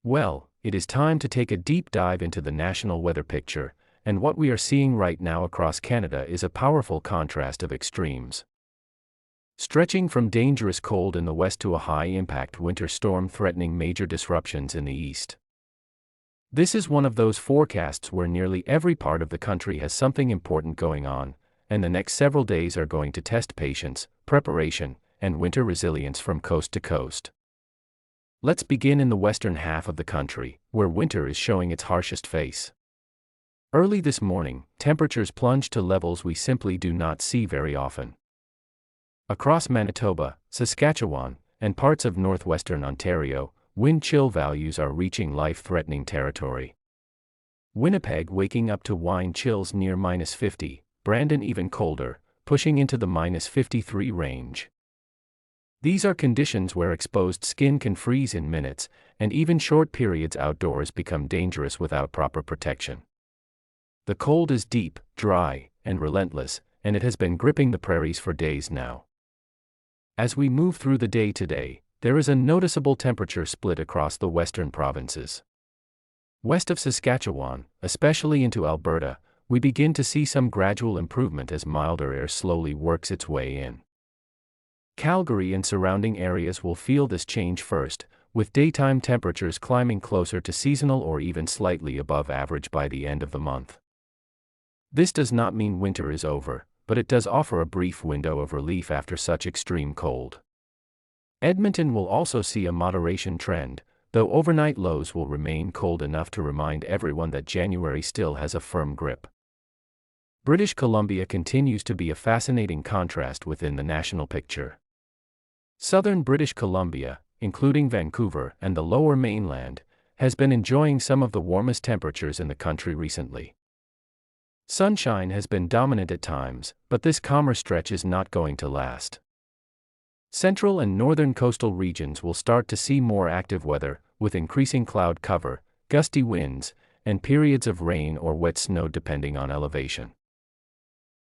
Well, it is time to take a deep dive into the national weather picture, and what we are seeing right now across Canada is a powerful contrast of extremes. Stretching from dangerous cold in the west to a high-impact winter storm threatening major disruptions in the east. This is one of those forecasts where nearly every part of the country has something important going on, and the next several days are going to test patience, preparation, and winter resilience from coast to coast. Let's begin in the western half of the country, where winter is showing its harshest face. Early this morning, temperatures plunged to levels we simply do not see very often. Across Manitoba, Saskatchewan, and parts of northwestern Ontario, wind chill values are reaching life-threatening territory. Winnipeg waking up to wind chills near -50, Brandon even colder, pushing into the -53 range. These are conditions where exposed skin can freeze in minutes, and even short periods outdoors become dangerous without proper protection. The cold is deep, dry, and relentless, and it has been gripping the prairies for days now. As we move through the day today, there is a noticeable temperature split across the western provinces. West of Saskatchewan, especially into Alberta, we begin to see some gradual improvement as milder air slowly works its way in. Calgary and surrounding areas will feel this change first, with daytime temperatures climbing closer to seasonal or even slightly above average by the end of the month. This does not mean winter is over, but it does offer a brief window of relief after such extreme cold. Edmonton will also see a moderation trend, though overnight lows will remain cold enough to remind everyone that January still has a firm grip. British Columbia continues to be a fascinating contrast within the national picture. Southern British Columbia, including Vancouver and the Lower Mainland, has been enjoying some of the warmest temperatures in the country recently. Sunshine has been dominant at times, but this calmer stretch is not going to last. Central and northern coastal regions will start to see more active weather, with increasing cloud cover, gusty winds, and periods of rain or wet snow depending on elevation.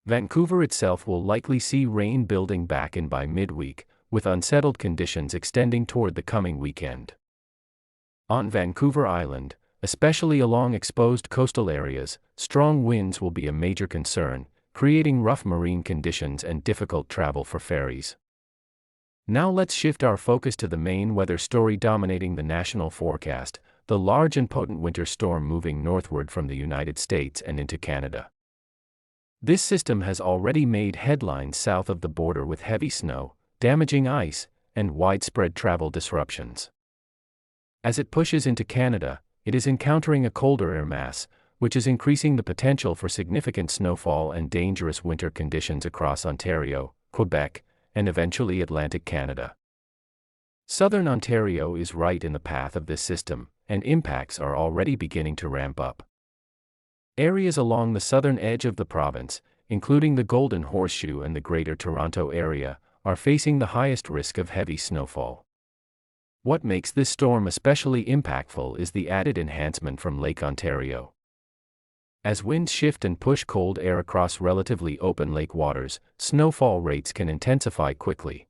Vancouver itself will likely see rain building back in by midweek, with unsettled conditions extending toward the coming weekend. On Vancouver Island, especially along exposed coastal areas, strong winds will be a major concern, creating rough marine conditions and difficult travel for ferries. Now let's shift our focus to the main weather story dominating the national forecast, the large and potent winter storm moving northward from the United States and into Canada. This system has already made headlines south of the border with heavy snow, damaging ice, and widespread travel disruptions. As it pushes into Canada, it is encountering a colder air mass, which is increasing the potential for significant snowfall and dangerous winter conditions across Ontario, Quebec, and eventually Atlantic Canada. Southern Ontario is right in the path of this system, and impacts are already beginning to ramp up. Areas along the southern edge of the province, including the Golden Horseshoe and the Greater Toronto Area, are facing the highest risk of heavy snowfall. What makes this storm especially impactful is the added enhancement from Lake Ontario. As winds shift and push cold air across relatively open lake waters, snowfall rates can intensify quickly.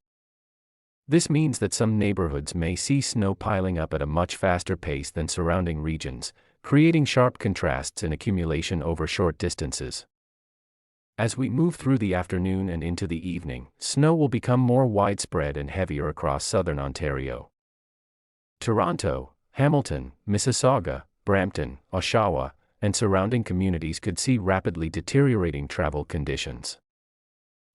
This means that some neighborhoods may see snow piling up at a much faster pace than surrounding regions, creating sharp contrasts in accumulation over short distances. As we move through the afternoon and into the evening, snow will become more widespread and heavier across southern Ontario. Toronto, Hamilton, Mississauga, Brampton, Oshawa, and surrounding communities could see rapidly deteriorating travel conditions.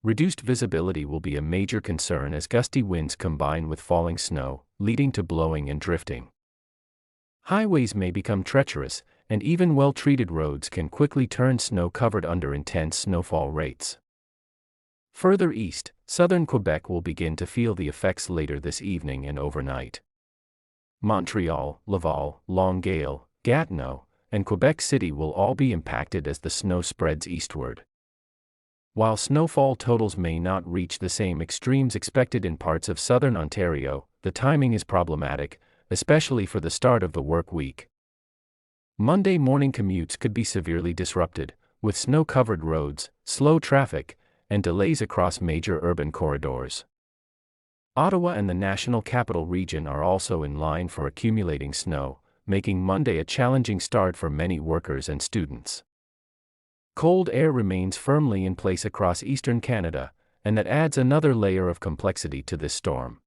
Reduced visibility will be a major concern as gusty winds combine with falling snow, leading to blowing and drifting. Highways may become treacherous, and even well-treated roads can quickly turn snow-covered under intense snowfall rates. Further east, southern Quebec will begin to feel the effects later this evening and overnight. Montreal, Laval, Longueuil, Gatineau, and Quebec City will all be impacted as the snow spreads eastward. While snowfall totals may not reach the same extremes expected in parts of southern Ontario, the timing is problematic, especially for the start of the work week. Monday morning commutes could be severely disrupted, with snow-covered roads, slow traffic, and delays across major urban corridors. Ottawa and the National Capital Region are also in line for accumulating snow, making Monday a challenging start for many workers and students. Cold air remains firmly in place across eastern Canada, and that adds another layer of complexity to this storm.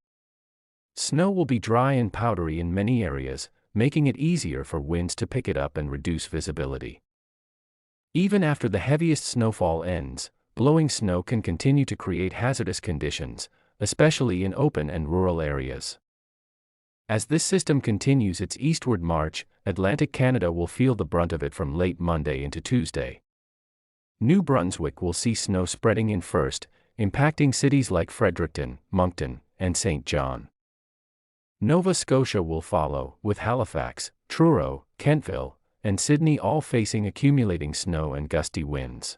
Snow will be dry and powdery in many areas, making it easier for winds to pick it up and reduce visibility. Even after the heaviest snowfall ends, blowing snow can continue to create hazardous conditions, especially in open and rural areas. As this system continues its eastward march, Atlantic Canada will feel the brunt of it from late Monday into Tuesday. New Brunswick will see snow spreading in first, impacting cities like Fredericton, Moncton, and St. John. Nova Scotia will follow, with Halifax, Truro, Kentville, and Sydney all facing accumulating snow and gusty winds.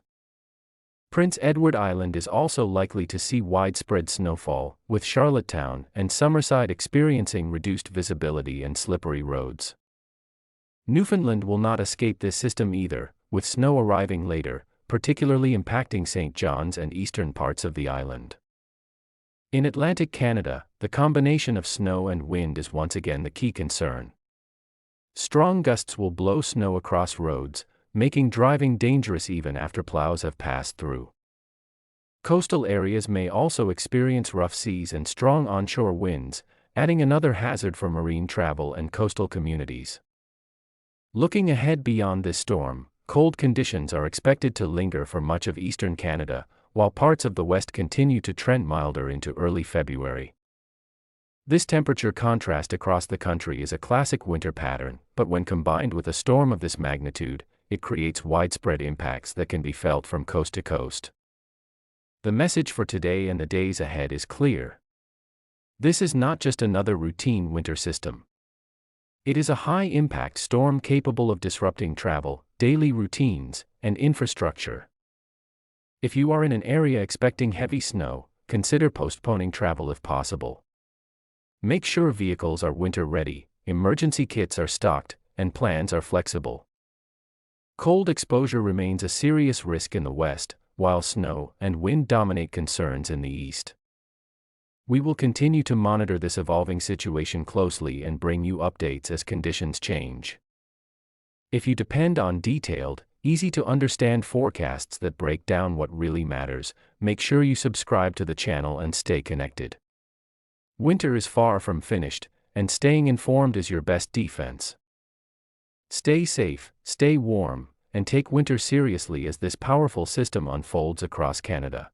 Prince Edward Island is also likely to see widespread snowfall, with Charlottetown and Summerside experiencing reduced visibility and slippery roads. Newfoundland will not escape this system either, with snow arriving later, particularly impacting St. John's and eastern parts of the island. In Atlantic Canada, the combination of snow and wind is once again the key concern. Strong gusts will blow snow across roads, making driving dangerous even after plows have passed through. Coastal areas may also experience rough seas and strong onshore winds, adding another hazard for marine travel and coastal communities. Looking ahead beyond this storm, cold conditions are expected to linger for much of eastern Canada, while parts of the west continue to trend milder into early February. This temperature contrast across the country is a classic winter pattern, but when combined with a storm of this magnitude, it creates widespread impacts that can be felt from coast to coast. The message for today and the days ahead is clear. This is not just another routine winter system. It is a high-impact storm capable of disrupting travel, daily routines, and infrastructure. If you are in an area expecting heavy snow, consider postponing travel if possible. Make sure vehicles are winter-ready, emergency kits are stocked, and plans are flexible. Cold exposure remains a serious risk in the west, while snow and wind dominate concerns in the east. We will continue to monitor this evolving situation closely and bring you updates as conditions change. If you depend on detailed, easy-to-understand forecasts that break down what really matters, make sure you subscribe to the channel and stay connected. Winter is far from finished, and staying informed is your best defense. Stay safe, stay warm, and take winter seriously as this powerful system unfolds across Canada.